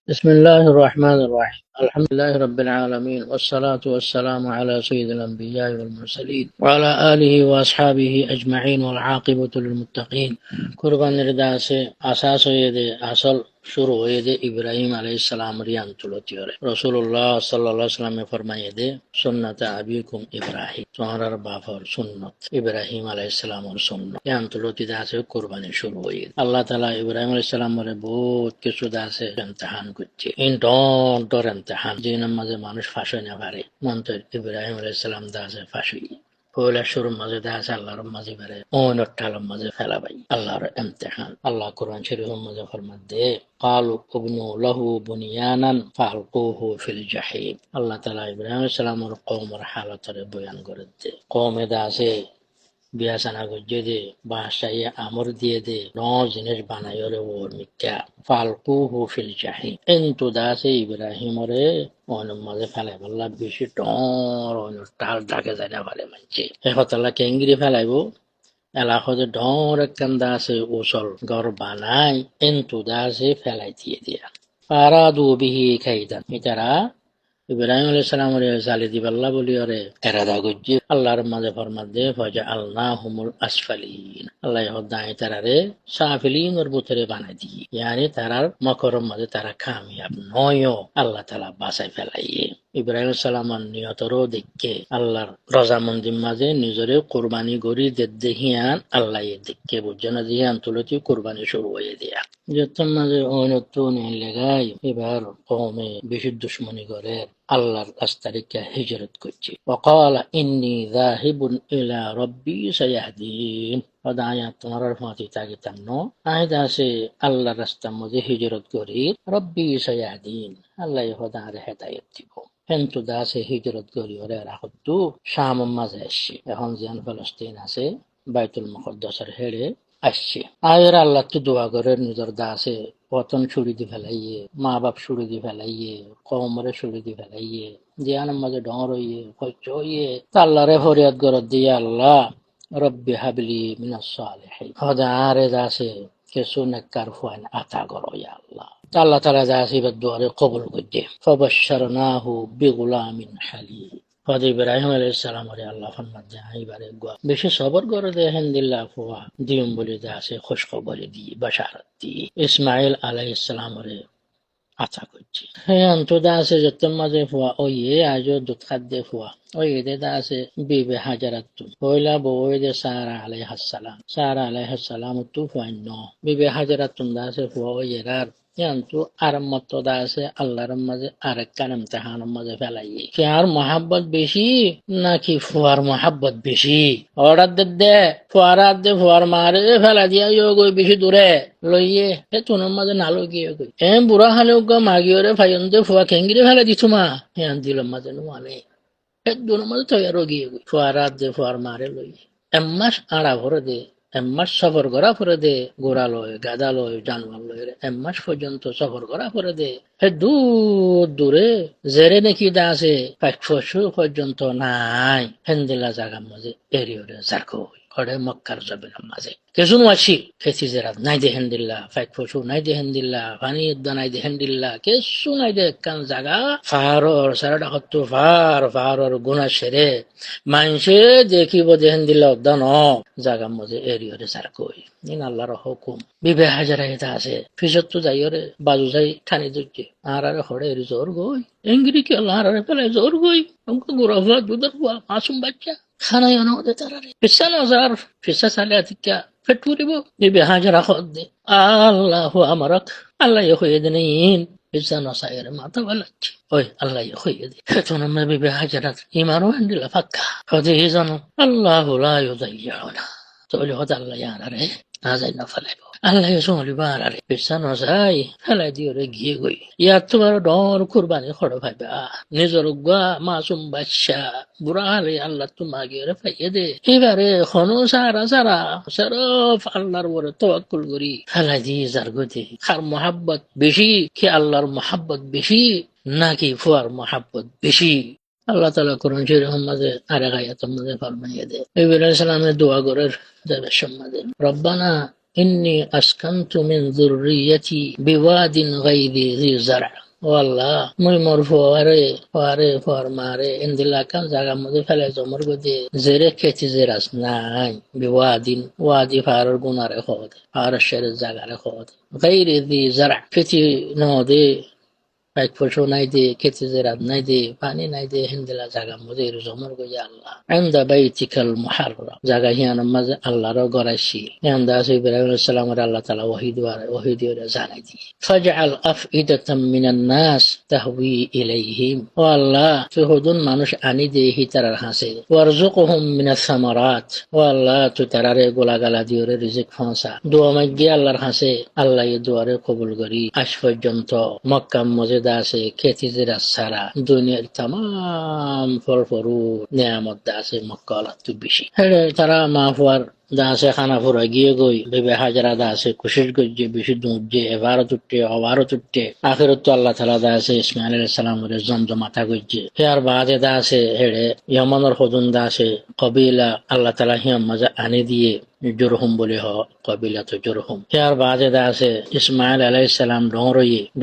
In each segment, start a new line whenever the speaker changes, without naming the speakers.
بسم الله الرحمن الرحيم الحمد لله رب العالمين والصلاة والسلام على سيد الأنبياء والمرسلين وعلى آله وأصحابه أجمعين والعاقبة للمتقين قربان رداس أساس يد أصل شروع يد إبراهيم عليه السلام ريان تلوتيره رسول الله صلى الله عليه وسلم فرمائے دے سنة أبيكم إبراهيم تمہارا بافر سنت إبراهيم عليه السلام اور سنت یان تلوتی داسے قربانی شروع يد الله تعالى إبراهيم عليه السلام রে বহুত কিছু দাসে ইমতিহান করছে ইন্টর ইমতিহান যে নামাজে মানুষ ফাঁসে না পারে মন্তর ইব্রাহিম আলাইহিস সালাম দাসে ফাঁসি পয়লা শুরুর মাঝে দাস আল্লাহর মাঝে পারে অনটালের মাঝে ফেলাবাই আল্লাহর ইমতিহান আল্লাহ কোরআন শরীফের মাঝে ফরমান দে قالوا ابنوا له بنيانا فألقوه في الجحيم আল্লাহ তাআলা ইব্রাহিম আলাইহিস সালামের কওমের হালাতের বয়ান করে দে কওমে দাসে বিয়াসানা গজ্জে দে বাসাইয়া আমর দিয়ে দে ন জিনিস বানাইরে ওর মিথ্যা ফালকুহু ফিল জাহিম কিন্তু দাসে ইব্রাহিমরে অনেক মাঝে ফেলাই বললা বেশি ডর অনেক টাল ডাকে যায় না ভালে মানছে একতলা কেঙ্গিরি ফেলাইব এলাকাতে ডর একখান দাসে ওসল ঘর বানাই কিন্তু দাসে ফেলাই দিয়ে দিয়া ফারাদু বিহি খাইদান এটারা ইব্রাহিম আলাইহিস সালামের জালি দিবাল্লাহ বলি ওরে এরাদা গজ্জি আল্লাহর মাঝে ফরমান দে ফাজা আলনাহুমুল আসফালিন আল্লাহ হদাই তারারে সাফিলিনের ভিতরে বানাই দি ইয়ানি তারার মকরম মাঝে তারা কামিয়াব নয় আল্লাহ তাআলা বাঁচাই ফেলাইয়ে ইব্রাহিম সালামের নিয়তরও দেখে আল্লাহর রজামন্দির মাঝে নিজরে কোরবানি গড়ি দেহিয়ান আল্লাহ দেখে বুঝনা দিয়ান তুলতি কোরবানি শুরু হয়ে দিয়া যত মাঝে অনত্ব নেই লেগাই এবার কমে বেশি দুশ্মনী করে আল্লাহর কাছ থেকে হিজরত করছে وقال إني ذاهب إلى ربي سيهدين হদায়া তোমার ফাঁতি তাকে তামনো আয়দা সে আল্লাহর রাস্তার মধ্যে হিজরত করি রব্বি সায়াহদিন আল্লাহ হদার হেদায়েত দিব কিন্তু দাসে হিজরত করি ওরে রাখতু শাম মাঝে আসছে এখন জিয়ান ফলস্তিন আছে বাইতুল মুকদ্দাসের হেড়ে আসছে আয়ের আল্লাহ তো দোয়া করে নিজের দাসে পতন ছুড়ি দি ফেলাইয়ে মা বাপ ছুড়ি দি ফেলাইয়ে কমরে ছুড়ি দি ফেলাইয়ে জিয়ানের মাঝে ডর হইয়ে কচ্চ হইয়ে আল্লাহরে ফরিয়াদ গরত দিয়ে আল্লাহ রব্বি হাবলি মিনাস সালিহিন খোদা আরে দাসে কিছু নেককার ফুয়ান আতা করো ইয়া আল্লাহ আল্লাহ তাআলা দাসে বদুয়ারে কবুল করতে ফাবাশশারনাহু বিগুলামিন হালিম হযরত ইব্রাহিম আলাইহিস সালাম রে আল্লাহ ফরমান দে আইবারে গোয়া বেশি সবর করে দেখেন দিল্লাহ ফুয়া দিম বলে দাসে খুশখবরি দি বাশারত দি ইসমাইল আলাইহিস সালাম রে আচ্ছা করছি হ্যাঁ অন্তদা আছে যত মাঝে ফুয়া ওই আজও দুধ খাদ্যে ফুয়া ওই এদের আছে বিবে হাজারাত পয়লা বই দে সারা আলাইহাসালাম তু ফুয়ান্য বিবে হাজারাত আছে ফুয়া ওই এরার কিন্তু আর মত আছে আল্লাহর মাঝে আরেক কানাম তাহানোর মাঝে ফেলাইয়ে কে আর মহাব্বত বেশি নাকি ফুয়ার মহাব্বত বেশি অর্ডার দে ফুয়ার মারে ফেলা দিয়া গই বেশি দূরে লইয়ে এ তোনের মাঝে নালো গিয়ে গই বুড়া হালেও গা মাগিওরে ফাইন্দে ফুয়া খেঙ্গিরে ফেলা দিছু মা হ্যাঁ দিলাম মাঝে মানে এক দুনের মাঝে তৈয়ারও গিয়ে গই ফুয়ার মারে লইয়ে এম্মাস আড়া ভরে দে এম্মাস সফর করা পরে দে গোড়া লয় গাদা লয় জানোয়ার লয় এম্মাস পর্যন্ত সফর করা পরে দে হে দূরে জেরে নাকি দা আছে 500 পর্যন্ত নাই হেন্দিলা জাগার মাঝে এরিয়রে জারকো করে মক্কার জমিনের মাঝে কিছু আসি খেছি জেরাত নাই দেহেন দিল্লা 500 নাই দেহেন দিল্লা পানি নাই দেহেন দিল্লা কিছু নাই দে কান জাগা ফারর সারাটা হতো ফারর গুণা সেরে মানুষে দেখিব দেহেন দিল্লা উদ্যান জাগার মাঝে এরিয়রে জারকই ইন আল্লাহর হুকুম বিবে হাজারা এটা আছে ফিজত তো যাইরে বাজু যাই ঠানি দুজে আর হড়ে এরি জোর গই এঙ্গিরি কি আল্লাহ আর পেলে জোর গই আমাকে গোরা হুয়া দুধর হুয়া মাসুম বাচ্চা খানাই অনাওদে তারারে পিসা নজার পিসা সালে আতিকা ফেটুরিব বিবে হাজারা হদ্দে আল্লাহু আমারক আল্লাহ হয়ে দেন পিসা নসায়ের মাথা বালাচ্ছি ওই আল্লাহ হয়ে দে তোর মে বিবে হাজারাত ইমানও হান্দিলা ফাক্কা হদে জানো আল্লাহু লা ইউযায়্যুনা তলে হদ আল্লাহ ইয়ারে আজাই না ফেলাইব আল্লাহ সোমলি বাড়ারে পেছানো যাই ফেলাই দিয়ে গিয়ে গই ইয়ার তোমার ডর কুরবানি খড় ভাইবা নিজের গুয়া মাসুম বাচ্চা বুড়া হালে আল্লাহ তোমা গিয়ে ফাইয়ে দে এবারে হনো সারা সরফ আল্লাহর উপরে তাওয়াক্কুল করি ফেলাই দিয়ে যার গতি আর মোহাব্বত বেশি কি আল্লাহর মোহাব্বত বেশি নাকি ফুয়ার মোহাব্বত বেশি আল্লাহ তাআলা কোরআন শরীফের মাঝে আরেক আয়াতের মাঝে ফরমাইয়ে দেয় ইব্রাহিম আলাইহিস সালামের দোয়া করার যাবে সম্মাদে রব্বানা ইন্নী আসকানতু মিন যুররিয়্যাতি বিওয়াদিন গায়রি যি যারআ। ও আল্লাহ, মুই মোর ফুয়ারে মারে ইন্দিলা কান জায়গা মধ্যে ফেলে জমর গদে জেরে খেতি যে রাস নাই বিওয়াদিন ওয়াদি ফারর গুনারে খদ আর শের জায়গারে খদ গায়রি যি যারআ খেতি নদে এক ফসল নাই দে খেতে যে রাত নাই দে পানি নাই দে হিন্দিলা জাগা মধ্যে জমর গই আল্লাহ আন্দা বাইতিকাল মুহাররাম জাগা হিয়ান মাঝে আল্লাহর গরাইছি আন্দা আছে ইব্রাহিম আলাইহিস সালামের আল্লাহ তাআলা ওহী দিয়ে জানাই দি ফাজআল আফইদাতাম মিনান নাস তাহওয়ি ইলাইহিম। ও আল্লাহ, তুই হুদুন মানুষ আনি দে হিতারার হাসে ওয়ারযুকহুম মিনাস সামারাত। ও আল্লাহ, তুই তারারে গোলাগালা দিয়ে রিজিক ফাঁসা দোয়া মাগি আল্লাহর হাসে আল্লাহ এই দোয়ারে কবুল করি। আজ পর্যন্ত মক্কা মজেদা আছে খেতি জেরা সারা দুনিয়ার তাম ফল ফরু নিয়ামত দা আছে মক্কা তুই বেশি হেড়ে তারা মাহফুয়ার দা আছে খানা ফুরা গিয়ে গই বেবে হাজারা দা আছে কুশিস গজ্জে বেশি দুধে এবারও তুটে অবারও তুটে আখেরত তো আল্লাহ তালা দা আছে ইসমাইল আলাইহিস সালামের জমজমাতা গজ্জে হেয়ার বাদে দা আছে হেড়ে ইয়ামানের হদুন দা আছে কবিলা আল্লাহ তালা হিয়াম মাজা আনি দিয়ে জুরহুম বলে হ কবিলা তো জুরহুম হেয়ার বাদে দা আছে ইসমাইল আলাইহিস সালাম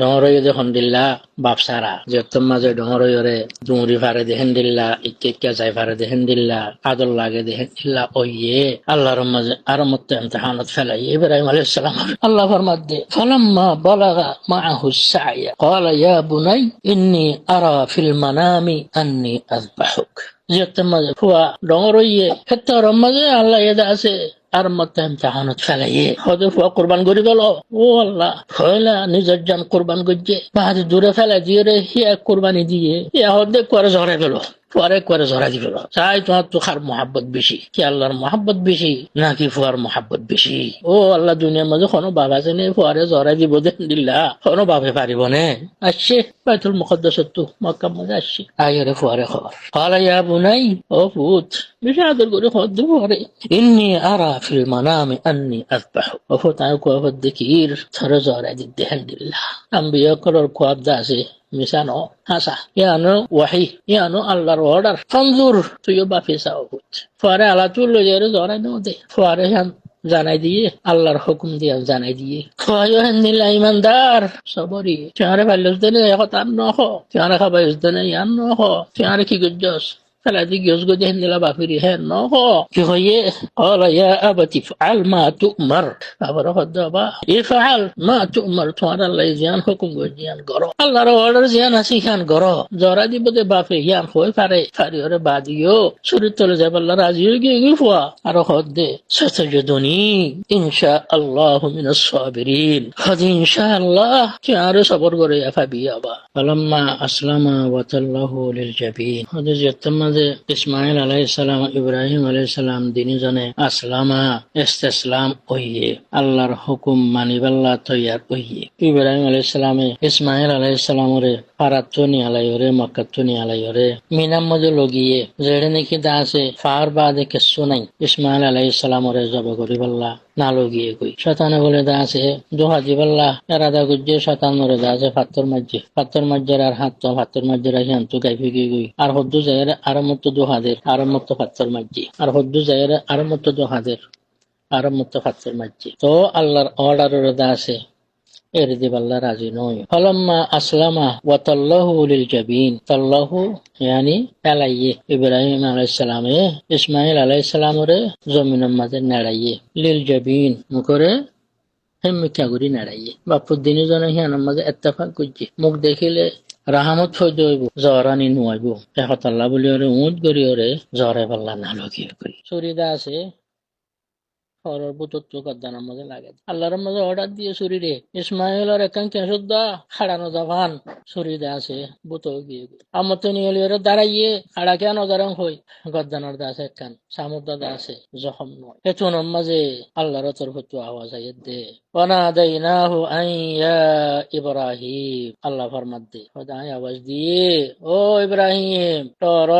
ডরয়ে দেখুন দিল্লা বাপসারা যেতম মাঝে ডরয়ে দুমরি ফারে দেখেন দিল্লা ইকে যাই ফারে দেখেন দিল্লা আদর লাগে দেখেন দিল্লা ওইয়ে আল্লাহর মাঝে আর মতো ইমতিহানত ফেলাই ইব্রাহিম আলাইহিস সালাম আল্লাহ ফরমাত দে ফালাম্মা বালাগা মাআহু সাইয়া ক্বালা ইয়া বুনাই ইন্নী আরা ফিল মানামি আন্নী আযবাহুক। যেতম মাঝে ফুয়া ডরয়ে হেত্তর মাঝে আল্লাহ এদা আছে আর মতো ইমতিহানত ফেলাই হদে ফুয়া কুরবান করি গেল। ও আল্লাহ, হইলা নিজের জান কুরবান করছে বাহাদ দূরে ফেলা দিয়ে রে হিয়া কুরবানি দিয়ে ইয়া হদে করে ঝরে গেল ফুয়ারে করে ঝরা দিল চাই তোমার তো খার মহাব্বত বেশি কি আল্লাহর মহাব্বত বেশি নাকি ফুয়ার মহাব্বত বেশি? ও আল্লাহ, দুনিয়ার মাঝে কোনো বাবা আছে নে ফুয়ারে ঝরা দিব দেন দিল্লা কোনো বাবে পারিব নে আসছে বাইতুল মুকদ্দাসত তো মক্কা মধ্যে আসছে আইরে ফুয়ারে খবর ক্বালা ইয়া বুনাই, ও পুত বেশি আদর করে খবর দে ফুয়ারে ইন্নী আরা ফিল মানামি আন্নী আযবাহু। ও ফুত আয় কোয়াবত দেখির থরে ঝরা দি দেন দিল্লা আম্বিয়া কলর কোয়াব দা আছে মিশানো হাসা ইয়ানো ওয়াহি ইয়ানো আল্লাহর অর্ডার ফঞ্জুর তুইও বাপে চাও ফুয়ারে আলা তুই লইয়া জড়াই নো দে ফুয়ারে জানাই দিয়ে আল্লাহর হুকুম দিয়া জানাই দিয়ে ফুয়াইও হেন্দিলা ইমানদার সবরি তুয়ারে ভাল্লুস দেনে এখন আর নহ তুয়ারে খাবাইস দেনে ইয়ান নহ তুয়ারে কি গজ্জস فلا تجوز قد هندلا بافريها نوخو كيخويه قال يا أبت افعل ما تؤمر أبرا خدابا افعل ما تؤمر توانا الله زيان حكم قد زيان قرو الله رو order زيان هسيخان قرو زورا دي بده بافريان خوي فاريور باديو سورة الزيب الله رازيو گيفوا أرو خد ستجدني إن شاء الله من الصابرين خد إن شاء الله كيارو صبر قرو يا فبيابا فلما أسلم وتله للجبين خد زيتم ইসমাইল আলাইহিস সালাম ইব্রাহিম আলাইহিস সালাম দিনী জনে আসলামা ইস্তিসলাম ওইয়ে আল্লাহর হুকুম মানিবাল্লা তৈয়ার ওইয়ে ইব্রাহিম আলাইহিস সালামে ইসমাইল আলাইহিস সালামরে পারাতুনি আলাইরে মক্কাতুনি আলাইরে মিনাম মজে লগিয়ে যেড়ে নাকি দাসে ফার বাদে কিছু নাই ইসমাইল আলাইহিস সালামরে জব করিবাল্লা না লগিয়ে কই শয়তানে বলে দাসে দোহা দিবাল্লা এরাদা গুজে শয়তান মরে দাসে পাত্তর মজ্জের আর হাত তো পাত্তর মজ্জের হিয়ান তো গাইফি গই আর হদ্দু জায়রে আর মত দোহাদের আর মত পাত্তর মজ্জি আর হদ্দু জায়রে আর মত দোহাদের আর মত পাত্তর মজ্জি তো আল্লাহর অর্ডারের দাসে এর দিবাল্লা রাজি নয় ফালাম্মা আসলামা ওয়া তাল্লাহু লিল জাবিন তাল্লাহু ইয়ানি আলাইয়ে ইব্রাহিম আলাইহিস সালামে ইসমাইল আলাইহিস সালামরে জমিনের মাঝে নাড়াইয়ে লিল জাবিন মুকরে হেমিকা গুরি নাড়াইয়ে বাপুর দিনে জনে হিয়ানের মাঝে ইত্তেফাক করছে মুখ দেখিলে রাহামত হয়ে যাইব জরানি নুয়াইব এখন আল্লাহ বলি ওরে উঁট করি ওরে জরে পাল্লা না লগিয়ে করি চুরিদা আছে হরর বুতত্ব কদ্দানার মধ্যে লাগে আল্লাহর মাঝে অর্ডার দিয়ে শরীরে ইসমাইলের একাঙ্কে শুদ্ধা খাড়ানো জাভান শরীরে আছে বুত গিয়ে আমতে নিয়ে ওরে দাঁড়াইয়ে খাড়া কেন দাঁড়ান হই গদ্দানার দা আছে একখান সামুদ্র দা আছে জখম নয় এতনের মাঝে আল্লাহর তরফত আওয়াজ আইয়ে দে ওয়ানাদাইনাহু আন ইয়া ইব্রাহিম আল্লাহ ফরমাত দে খোদাই আওয়াজ দিয়ে ও ইব্রাহিম তোর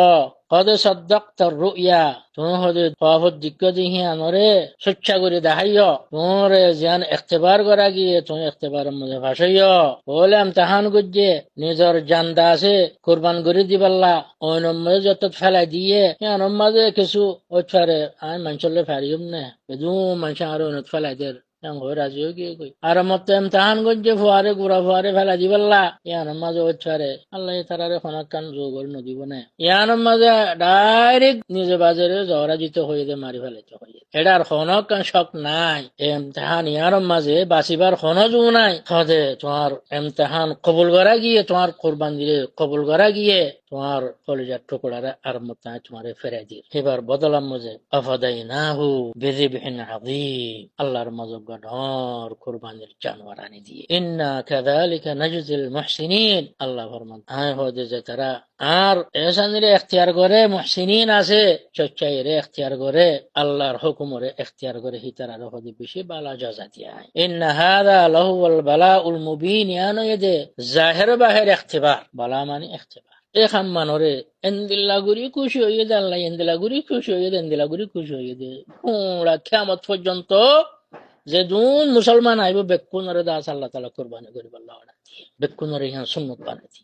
قد صدقت الرؤيا তুমি হদে তওয়াফত দিক্ক দিহি আনরে সচ্চা করে দেখাইও তোমার জান ইখতিবার করা গিয়ে তুমি ইখতিবারের মধ্যে ফাঁসাইও বলে ইমতিহান করছে নিজের জান দা আছে কুরবান করে দিবাল্লা ওই নম্বরে যত ফেলাই দিয়ে ইয়ার মাঝে কিছু ওছারে আমি মানুষলে ফারিম না বেদু মানুষ আর ওনত ফেলাই দের রাজি হয়ে গিয়ে কই আর মত এমতাহান গজ্জে ফুয়ারে গুড়া ফুয়ারে ফেলা দিবাল্লা ইয়ানোর মাঝে হচ্ছারে আল্লাহ তারারে খনাকান যোগর নদীব না ইয়ানোর মাঝে ডাইরেক্ট নিজে বাজারে জহরাজিত হয়ে দে মারি ফেলাইতে হয়ে এটার খনকান শখ নাই এমতাহান ইয়ানোর মাঝে বাঁচিবার খনজও নাই হদে তোমার এমতাহান কবুল করা গিয়ে তোমার কোরবান দিলে কবুল করা গিয়ে তোমার কলেজার টুকরারে আর মত তোমার ফেরাই দিয়ে এবার বদলাম মজে আফাদাই না হু বেদিবিন আযীম আল্লাহর মজগডর কুরবানির জানোয়ার আনি দিয়ে ইন্না কাযালিকা নাজজিল মুহসিনিন আল্লাহ ফরমান আয় হদে যে তারা আর এহসানের এখতিয়ার করে মুহসিনিন আছে চচ্চাইরে এখতিয়ার করে আল্লাহর হুকুমরে এখতিয়ার করে হিতার হদে বেশি বালা জাযা দিয়া ইন্না হাযা লাহুল বালাউল মুবিন ইয়ানো এদে জাহির বাহির ইখতিবার বালা মানে ইখতিবার এখান মানরে এন্দিলাগুড়ি খুশি হয়ে দে আল্লাহ এন্দিলাগুড়ি খুশি হয়ে দে এন্দিলাগুড়ি খুশি হয়ে দে ওরা কিয়ামত পর্যন্ত যে দুন মুসলমান আইব বেকুনরে দাস আল্লাহ তাআলা কুরবানি করিব আল্লাহ বেকুনরে ইহা সুন্নাত বানাতি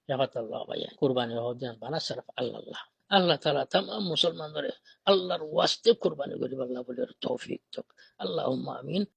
ইয়াফাতাল্লাহ ভাইয়া কুরবানি হওয়ার বানা সরফ আল্লাহ আল্লাহ তাআলা तमाम মুসলমানরে আল্লাহর ওয়াস্তে কুরবানি করিব আল্লাহ বলে তৌফিক তো আল্লাহুম্মা আমিন